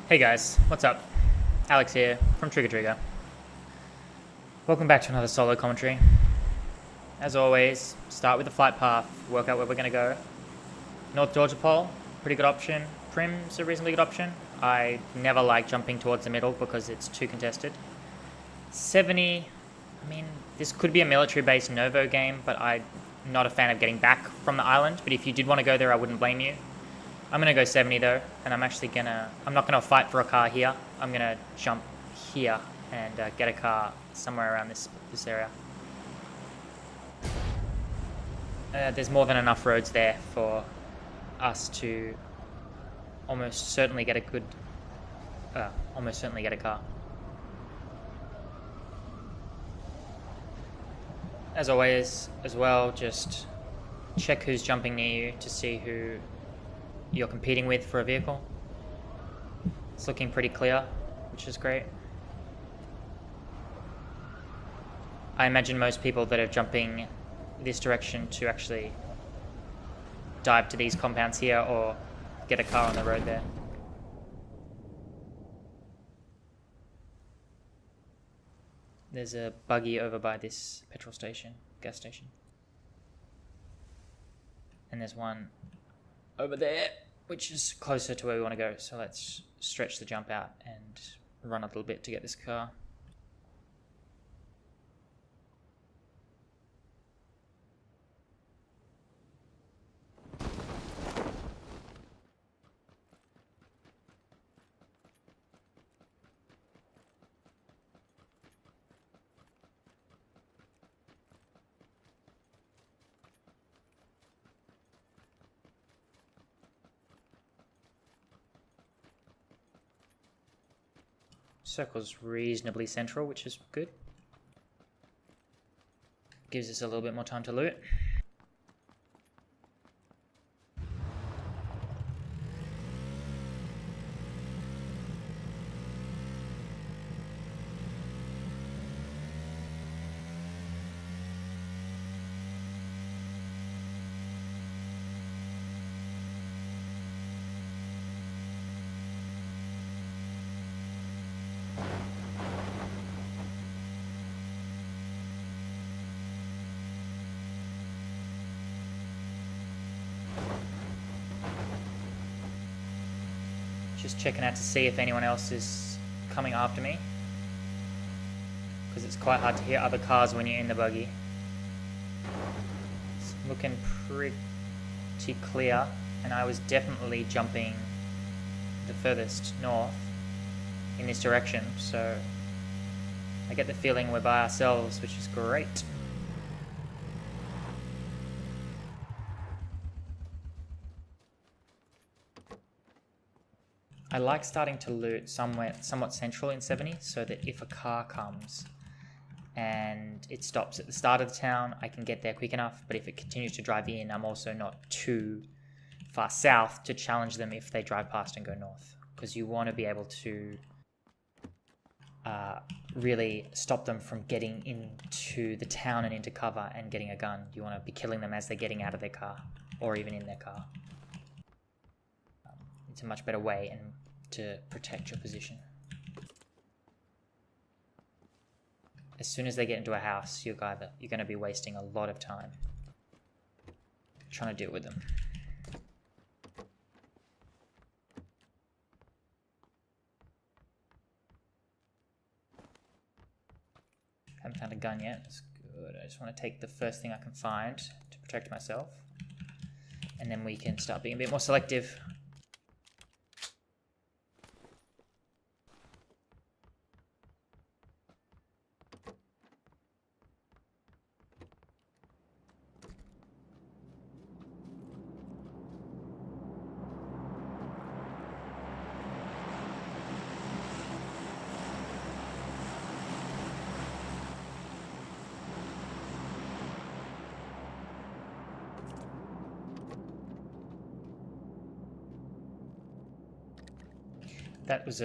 Hey guys, what's up? Alex here from Trigger. Welcome back to another solo commentary. As always, start with the flight path, work out where we're going to go. North Georgia Pole, pretty good option. Prim's a reasonably good option. I never like jumping towards the middle because it's too contested. 70, I mean, this could be a military-based Novo game, but I'm not a fan of getting back from the island. But if you did want to go there, I wouldn't blame you. I'm going to go 70 though, and I'm not going to fight for a car here. I'm going to jump here and get a car somewhere around this area. There's more than enough roads there for us to almost certainly get a car. As always, as well, just check who's jumping near you to see who you're competing with for a vehicle. It's looking pretty clear, which is great. I imagine most people that are jumping this direction to actually dive to these compounds here or get a car on the road there. There's a buggy over by this petrol station, gas station. And there's one over there, which is closer to where we want to go. So let's stretch the jump out and run a little bit to get this car. Circle's reasonably central, which is good. Gives us a little bit more time to loot. Just checking out to see if anyone else is coming after me, because it's quite hard to hear other cars when you're in the buggy. It's looking pretty clear, and I was definitely jumping the furthest north in this direction, so I get the feeling we're by ourselves, which is great. I like starting to loot somewhat central in 70, so that if a car comes and it stops at the start of the town, I can get there quick enough, but if it continues to drive in, I'm also not too far south to challenge them if they drive past and go north, because you want to be able to really stop them from getting into the town and into cover and getting a gun. You want to be killing them as they're getting out of their car, or even in their car. It's a much better way and to protect your position. As soon as they get into a house, you're going to be wasting a lot of time trying to deal with them. Haven't found a gun yet. That's good. I just want to take the first thing I can find to protect myself, and then we can start being a bit more selective. That's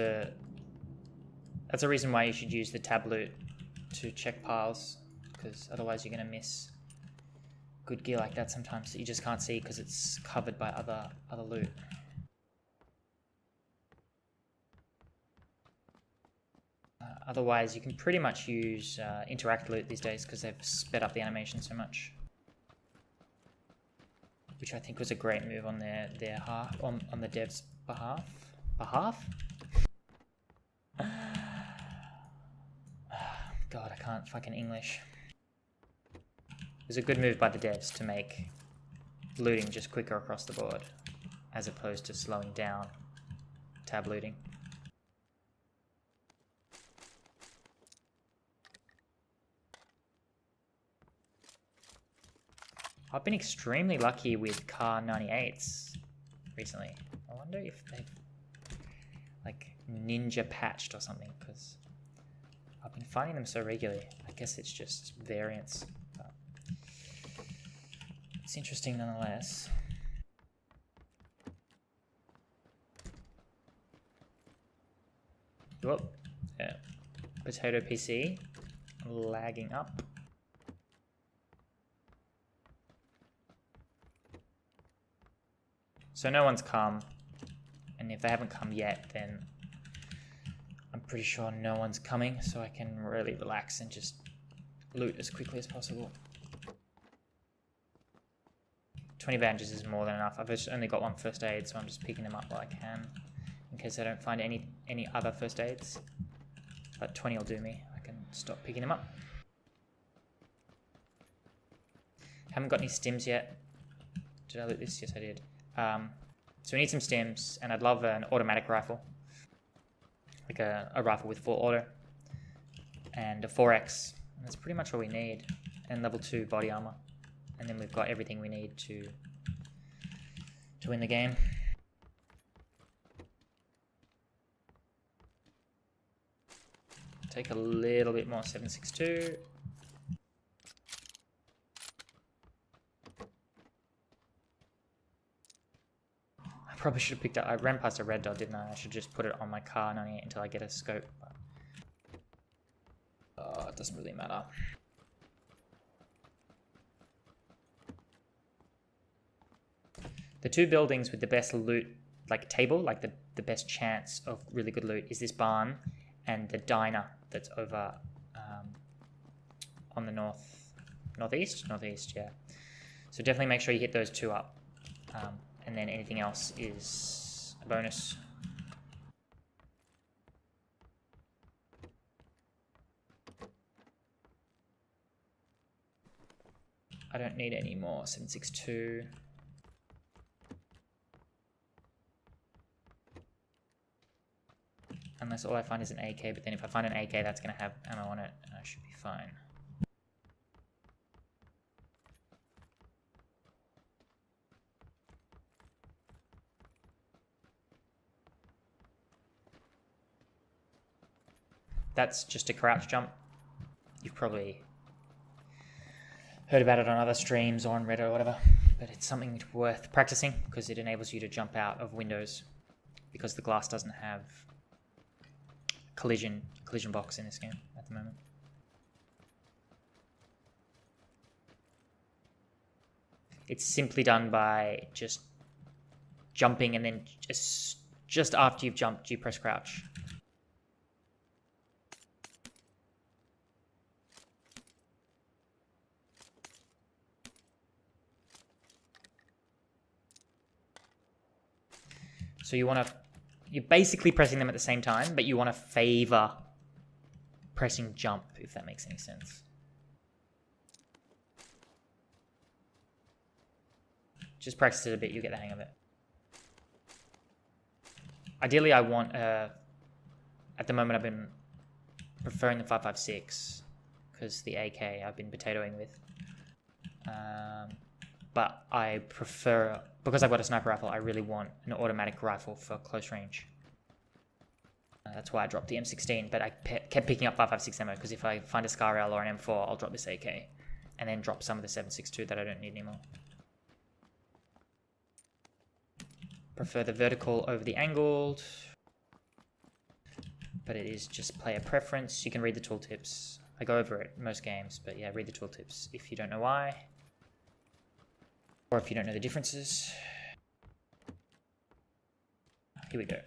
a reason why you should use the tab loot to check piles, because otherwise you're going to miss good gear like that sometimes that you just can't see because it's covered by other loot. Otherwise, you can pretty much use interact loot these days because they've sped up the animation so much. Which I think was a great move on their on the devs' behalf. God, I can't fucking English. It was a good move by the devs to make looting just quicker across the board, as opposed to slowing down tab looting. I've been extremely lucky with car 98s recently. I wonder if they've like ninja patched or something, because I've been finding them so regularly. I guess it's just variance, but it's interesting nonetheless. Whoop, yeah. Potato PC lagging up. So no one's come, and if they haven't come yet, then I'm pretty sure no one's coming, so I can really relax and just loot as quickly as possible. 20 bandages is more than enough. I've just only got one first aid, so I'm just picking them up while I can, in case I don't find any other first aids. But 20 will do me. I can stop picking them up. Haven't got any stims yet. Did I loot this? Yes, I did. So we need some stims, and I'd love an automatic rifle. Like a rifle with full auto. And a 4X. And that's pretty much all we need. And level 2 body armor. And then we've got everything we need to win the game. Take a little bit more 7.62. Probably should have picked up. I ran past a red dot, didn't I? I should just put it on my car 98 until I get a scope. But it doesn't really matter. The two buildings with the best loot, like table, like the best chance of really good loot, is this barn and the diner that's over on the northeast, yeah. So definitely make sure you hit those two up. And then anything else is a bonus. I don't need any more 7.62. Unless all I find is an AK, but then if I find an AK, that's going to have ammo on it, and I should be fine. That's just a crouch jump. You've probably heard about it on other streams or on Reddit or whatever, but it's something worth practicing because it enables you to jump out of windows because the glass doesn't have collision box in this game at the moment. It's simply done by just jumping, and then just after you've jumped, you press crouch. So you're basically pressing them at the same time, but you want to favor pressing jump, if that makes any sense. Just practice it a bit, you'll get the hang of it. Ideally, I want, at the moment I've been preferring the 5.56, because the AK I've been potatoing with. But I prefer, because I've got a sniper rifle, I really want an automatic rifle for close range. That's why I dropped the M16, but I kept picking up 5.56 ammo, because if I find a Scar L or an M4, I'll drop this AK, and then drop some of the 7.62 that I don't need anymore. Prefer the vertical over the angled, but it is just player preference. You can read the tooltips. I go over it most games, but yeah, read the tooltips if you don't know why. Or if you don't know the differences. Here we go.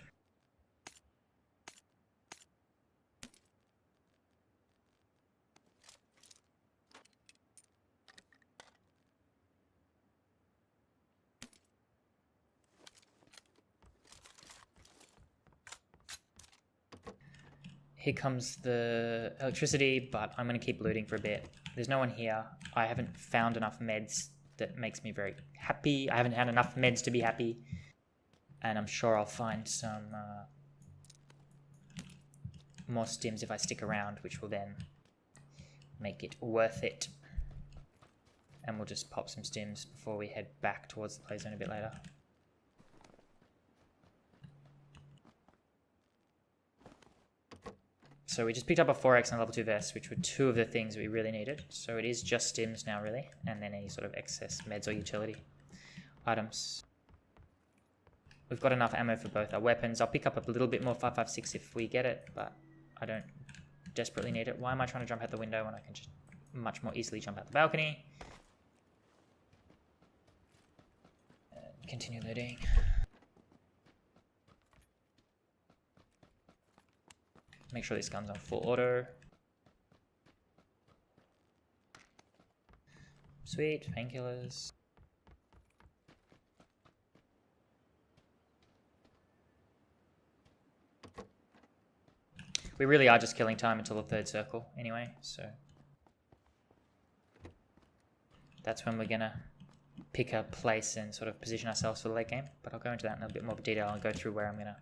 Here comes the electricity, but I'm going to keep looting for a bit. There's no one here. I haven't found enough meds that makes me very happy. I haven't had enough meds to be happy. And I'm sure I'll find some more stims if I stick around, which will then make it worth it. And we'll just pop some stims before we head back towards the play zone a bit later. So we just picked up a 4x and a level 2 vest, which were two of the things we really needed. So it is just stims now, really, and then any sort of excess meds or utility items. We've got enough ammo for both our weapons. I'll pick up a little bit more 5.56 if we get it, but I don't desperately need it. Why am I trying to jump out the window when I can just much more easily jump out the balcony? Continue looting. Make sure this gun's on full auto. Sweet, painkillers. We really are just killing time until the third circle anyway, so that's when we're gonna pick a place and sort of position ourselves for the late game. But I'll go into that in a bit more detail and go through where I'm gonna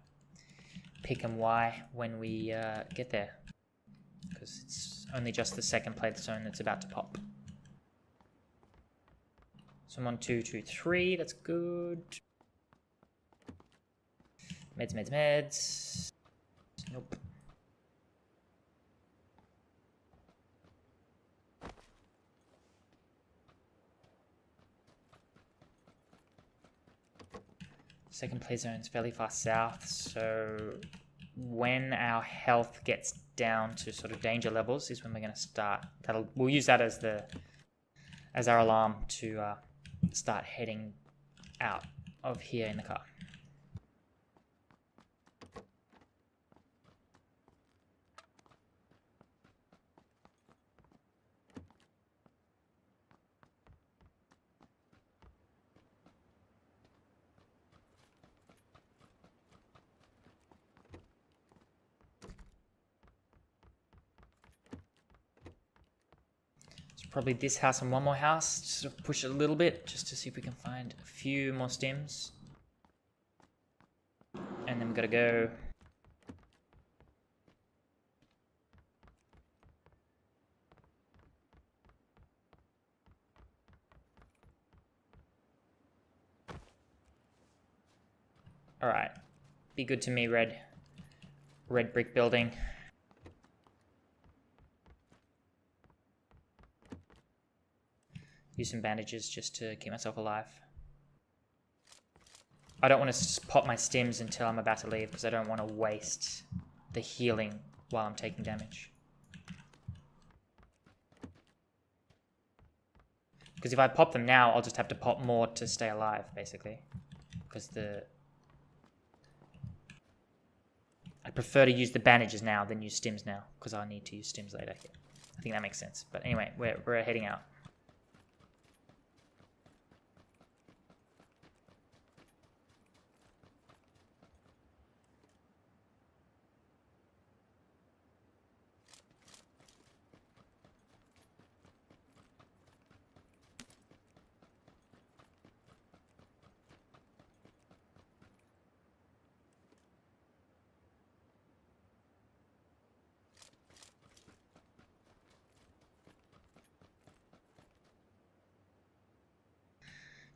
pick and why when we get there, because it's only just the second play zone that's about to pop. So I'm on 2, 2, 3. That's good. Meds, meds, meds. Nope. Second play zone's fairly far south, so when our health gets down to sort of danger levels is when we're going to start. We'll use that as our alarm to start heading out of here in the car. Probably this house and one more house, just sort of push it a little bit just to see if we can find a few more stims. And then we've got to go. Alright. Be good to me, red. Red brick building. Use some bandages just to keep myself alive. I don't want to pop my stims until I'm about to leave because I don't want to waste the healing while I'm taking damage. Because if I pop them now, I'll just have to pop more to stay alive, basically. Because I prefer to use the bandages now than use stims now, because I'll need to use stims later. I think that makes sense. But anyway, we're heading out.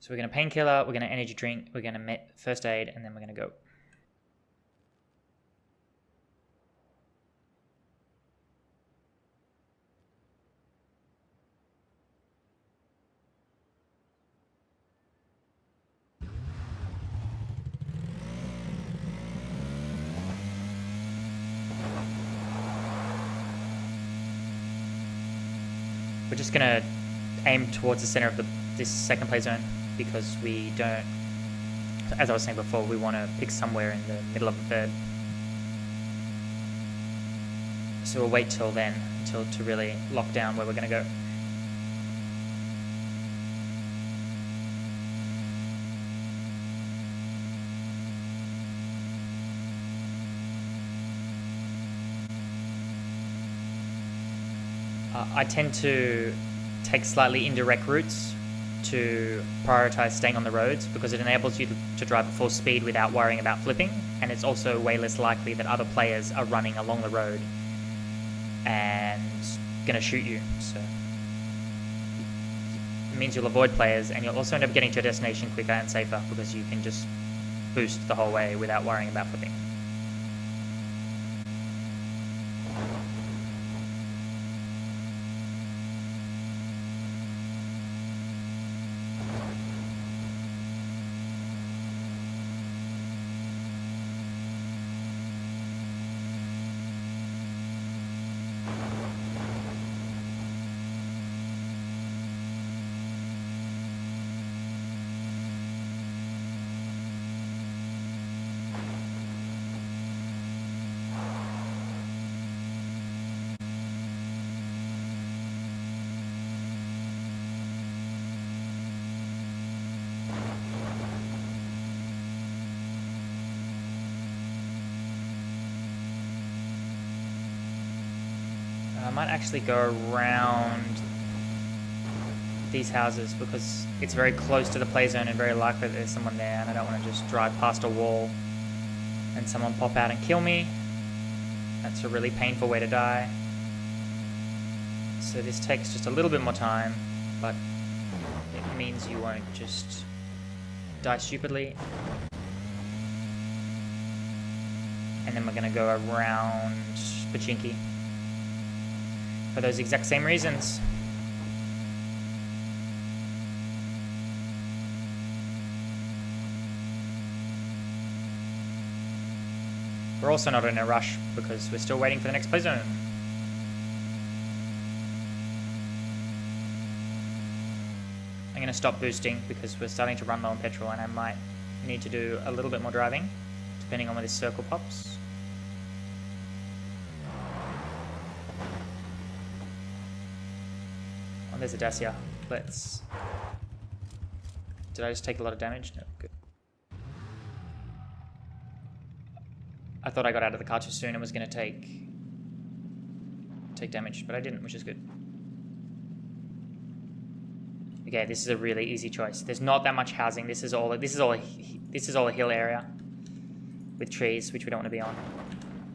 So we're going to painkiller, we're going to energy drink, we're going to first aid, and then we're going to go. We're just going to aim towards the center of this second play zone, because we don't, as I was saying before, we want to pick somewhere in the middle of the third. So we'll wait till then, to really lock down where we're going to go. I tend to take slightly indirect routes to prioritize staying on the roads because it enables you to drive at full speed without worrying about flipping, and it's also way less likely that other players are running along the road and gonna shoot you. So it means you'll avoid players, and you'll also end up getting to your destination quicker and safer because you can just boost the whole way without worrying about flipping. I might actually go around these houses because it's very close to the play zone and very likely that there's someone there, and I don't want to just drive past a wall and someone pop out and kill me. That's a really painful way to die. So this takes just a little bit more time, but it means you won't just die stupidly. And then we're going to go around Pachinki for those exact same reasons. We're also not in a rush because we're still waiting for the next play zone. I'm going to stop boosting because we're starting to run low on petrol, and I might need to do a little bit more driving depending on where this circle pops. Oh, there's a Dacia. Let's... Did I just take a lot of damage? No, good. I thought I got out of the car too soon and was going to take damage, but I didn't, which is good. Okay, this is a really easy choice. There's not that much housing. This is all a hill area with trees, which we don't want to be on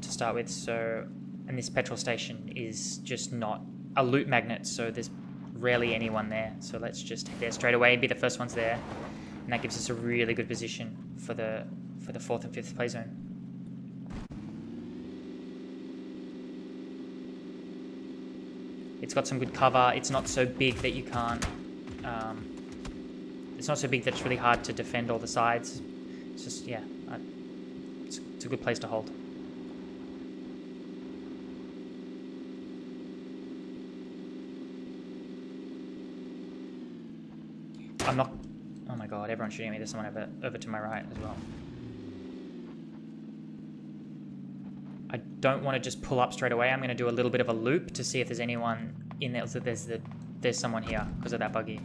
to start with. So, and this petrol station is just not a loot magnet, so there's rarely anyone there. So let's just head there straight away and be the first ones there, and that gives us a really good position for the 4th and 5th play zone. It's got some good cover. It's not so big that you can't... it's not so big that it's really hard to defend all the sides. It's just, yeah, it's a good place to hold. I'm not... Oh my god, everyone's shooting me. There's someone over to my right as well. I don't want to just pull up straight away. I'm going to do a little bit of a loop to see if there's anyone in there. So there's someone here because of that buggy.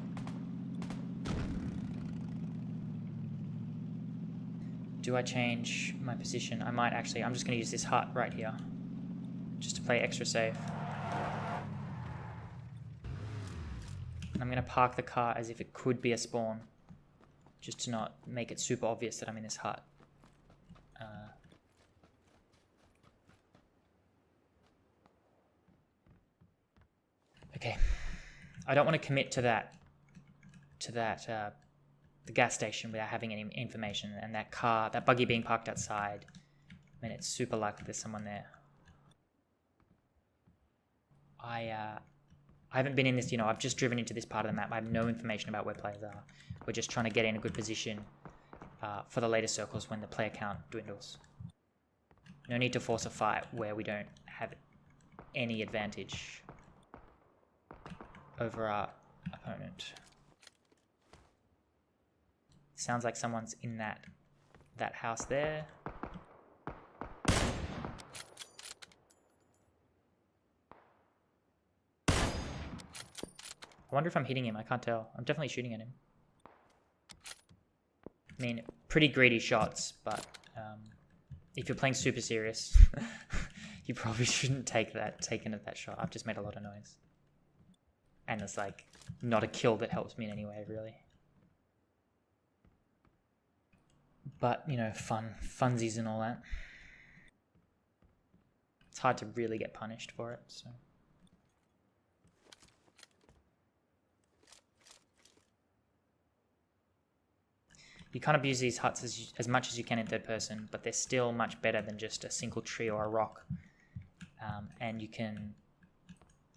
Do I change my position? I might actually. I'm just going to use this hut right here just to play extra safe. And I'm going to park the car as if it could be a spawn, just to not make it super obvious that I'm in this hut. Okay, I don't want to commit to the gas station without having any information, and that buggy being parked outside, I mean, it's super likely there's someone there. I haven't been in this, I've just driven into this part of the map. I have no information about where players are. We're just trying to get in a good position for the later circles when the player count dwindles. No need to force a fight where we don't have any advantage over our opponent. Sounds like someone's in that house there. I wonder if I'm hitting him. I can't tell. I'm definitely shooting at him. I mean, pretty greedy shots, but if you're playing super serious, you probably shouldn't take that shot. I've just made a lot of noise. And it's like not a kill that helps me in any way, really. But, you know, funsies and all that. It's hard to really get punished for it, so. You can't abuse these huts as much as you can in third person, but they're still much better than just a single tree or a rock. And you can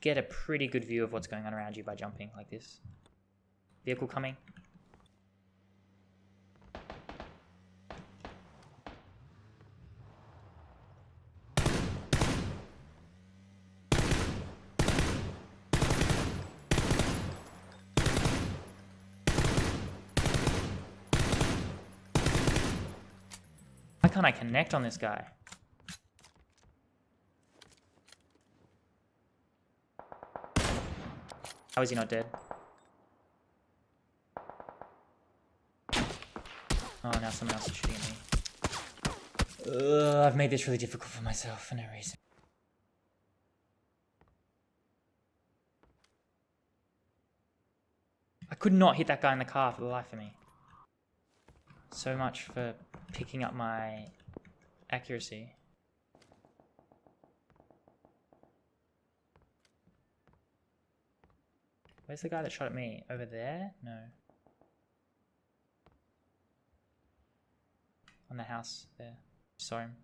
get a pretty good view of what's going on around you by jumping like this. Vehicle coming. Why can't I connect on this guy? How is he not dead? Oh, now someone else is shooting at me. I've made this really difficult for myself for no reason. I could not hit that guy in the car for the life of me. So much for picking up my accuracy. Where's the guy that shot at me? Over there? No. On the house there. Saw him.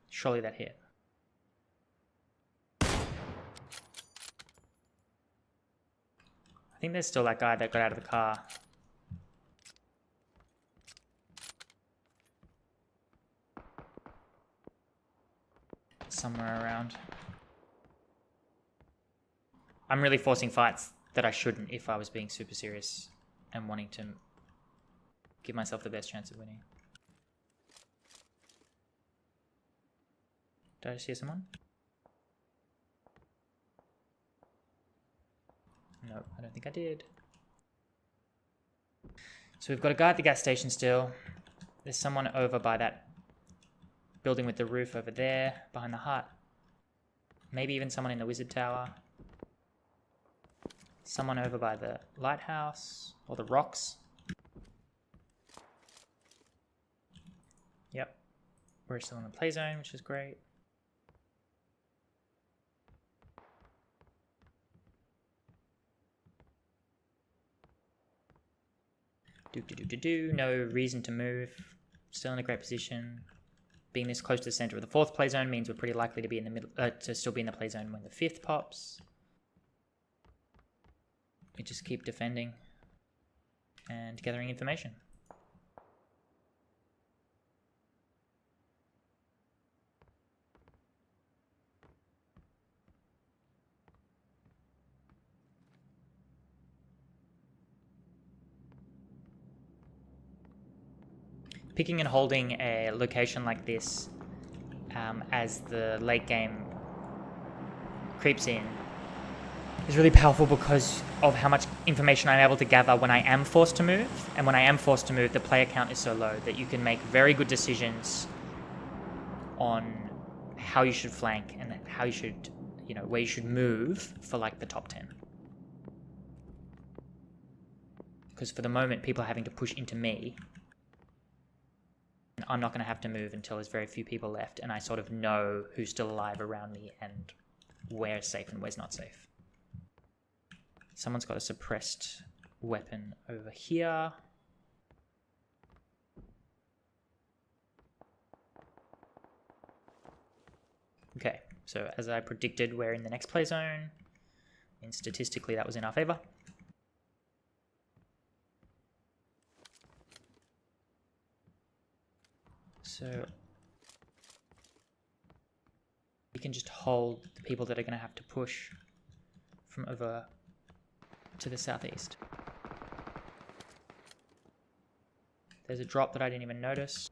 Surely that hit. I think there's still that guy that got out of the car. Somewhere around. I'm really forcing fights that I shouldn't if I was being super serious and wanting to give myself the best chance of winning. Did I just hear someone? No, I don't think I did. So we've got a guy at the gas station still. There's someone over by that building with the roof over there, behind the hut. Maybe even someone in the wizard tower. Someone over by the lighthouse, or the rocks. Yep. We're still in the play zone, which is great. No reason to move. Still in a great position. Being this close to the center of the fourth play zone means we're pretty likely to be in the middle, to still be in the play zone when the fifth pops. We just keep defending and gathering information. Picking and holding a location like this as the late game creeps in is really powerful because of how much information I'm able to gather when I am forced to move. And when I am forced to move, the player count is so low that you can make very good decisions on how you should flank and how you should, you know, where you should move for like the top 10. Because for the moment, people are having to push into me. I'm not going to have to move until there's very few people left and I sort of know who's still alive around me and where's safe and where's not safe. Someone's got a suppressed weapon over here. Okay, so as I predicted, we're in the next play zone. And statistically, that was in our favor. So we can just hold the people that are going to have to push from over to the southeast. There's a drop that I didn't even notice.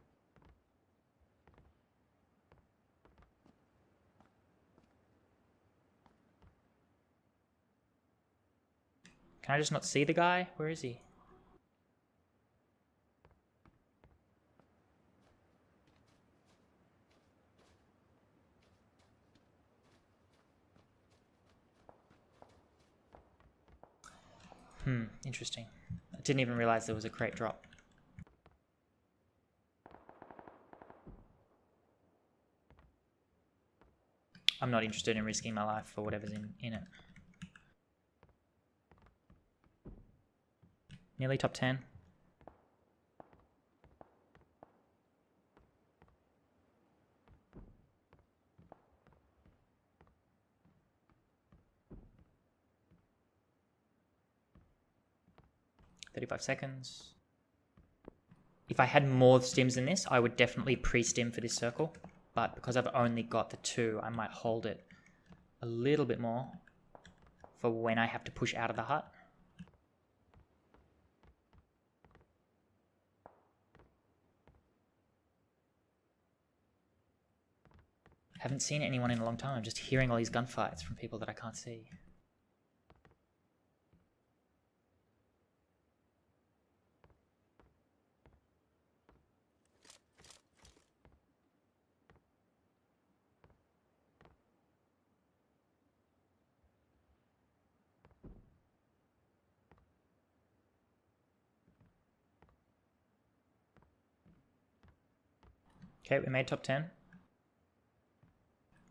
Can I just not see the guy? Where is he? Interesting. I didn't even realize there was a crate drop. I'm not interested in risking my life for whatever's in it. Nearly top 10. $35 seconds. If I had more stims than this, I would definitely pre-stim for this circle. But because I've only got the 2, I might hold it a little bit more for when I have to push out of the hut. Haven't seen anyone in a long time. I'm just hearing all these gunfights from people that I can't see. Okay, we made top 10.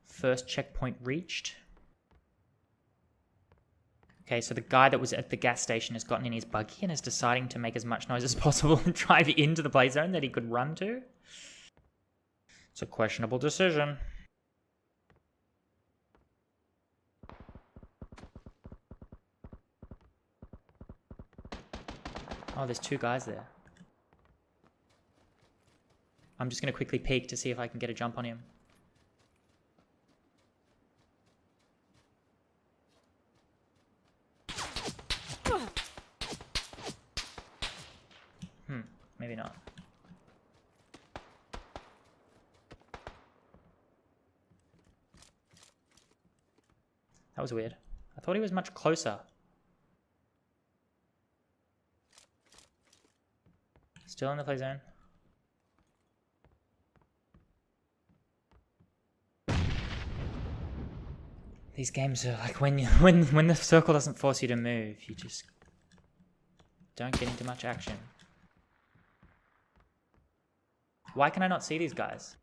First checkpoint reached. Okay, so the guy that was at the gas station has gotten in his buggy and is deciding to make as much noise as possible and drive into the play zone that he could run to. It's a questionable decision. Oh, there's 2 guys there. I'm just going to quickly peek to see if I can get a jump on him. Maybe not. That was weird. I thought he was much closer. Still in the play zone. These games are like when the circle doesn't force you to move, you just don't get into much action. Why can I not see these guys?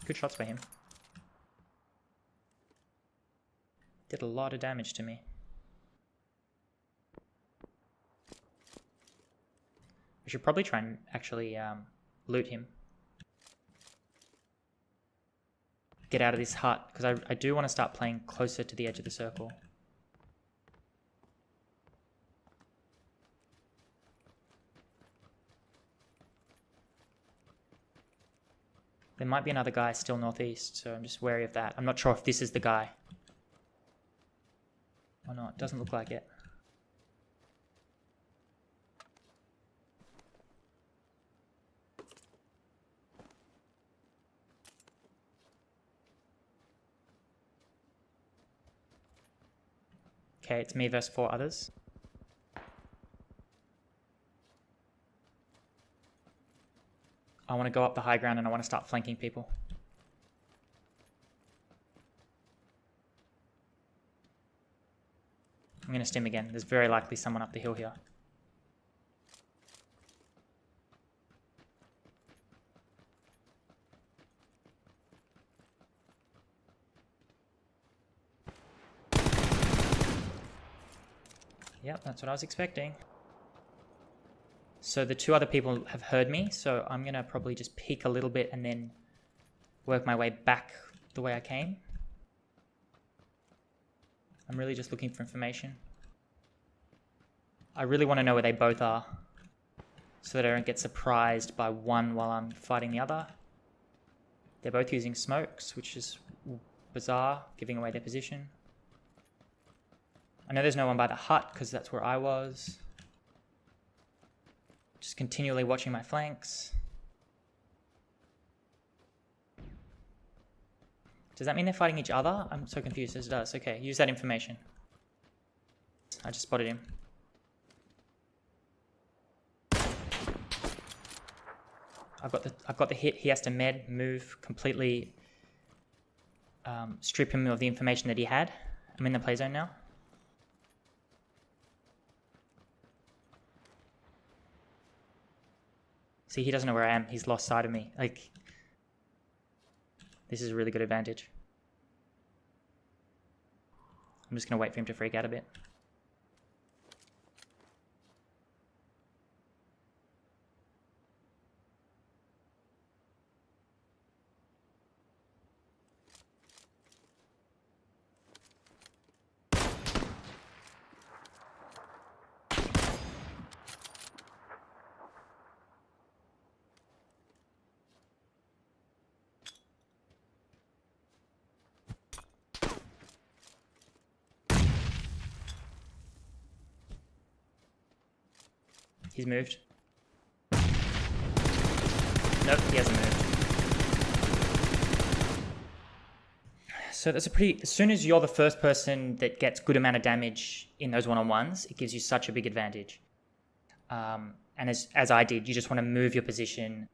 Good shots by him. Did a lot of damage to me. I should probably try and actually loot him. Get out of this hut, because I do want to start playing closer to the edge of the circle. There might be another guy still northeast, so I'm just wary of that. I'm not sure if this is the guy or not. Doesn't look like it. Okay, it's me versus 4 others. I want to go up the high ground and I want to start flanking people. I'm going to stim again. There's very likely someone up the hill here. Yep, that's what I was expecting. So the 2 other people have heard me, so I'm going to probably just peek a little bit and then work my way back the way I came. I'm really just looking for information. I really want to know where they both are so that I don't get surprised by one while I'm fighting the other. They're both using smokes, which is bizarre, giving away their position. I know there's no one by the hut because that's where I was. Just continually watching my flanks. Does that mean they're fighting each other? I'm so confused as it does. Okay, use that information. I just spotted him. I've got the hit. He has to move completely, strip him of the information that he had. I'm in the play zone now. See, he doesn't know where I am. He's lost sight of me. Like, this is a really good advantage. I'm just gonna wait for him to freak out a bit. He's moved. Nope, he hasn't moved. So that's a pretty... As soon as you're the first person that gets good amount of damage in those one-on-ones, it gives you such a big advantage. And as I did, you just want to move your position.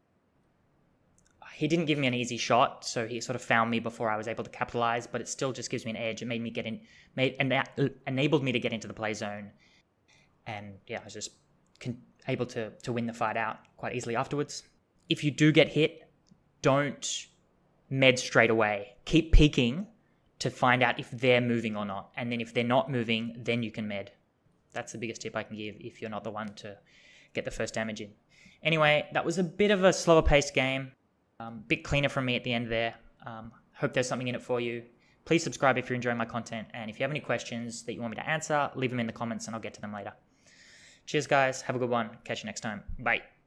He didn't give me an easy shot, so he sort of found me before I was able to capitalize, but it still just gives me an edge. It made me get in... enabled me to get into the play zone. And yeah, I was just... able to win the fight out quite easily afterwards. If you do get hit, don't med straight away. Keep peeking to find out if they're moving or not. And then if they're not moving, then you can med. That's the biggest tip I can give if you're not the one to get the first damage in. Anyway, that was a bit of a slower paced game. Bit cleaner from me at the end there. Hope there's something in it for you. Please subscribe if you're enjoying my content. And if you have any questions that you want me to answer, leave them in the comments and I'll get to them later. Cheers, guys. Have a good one. Catch you next time. Bye.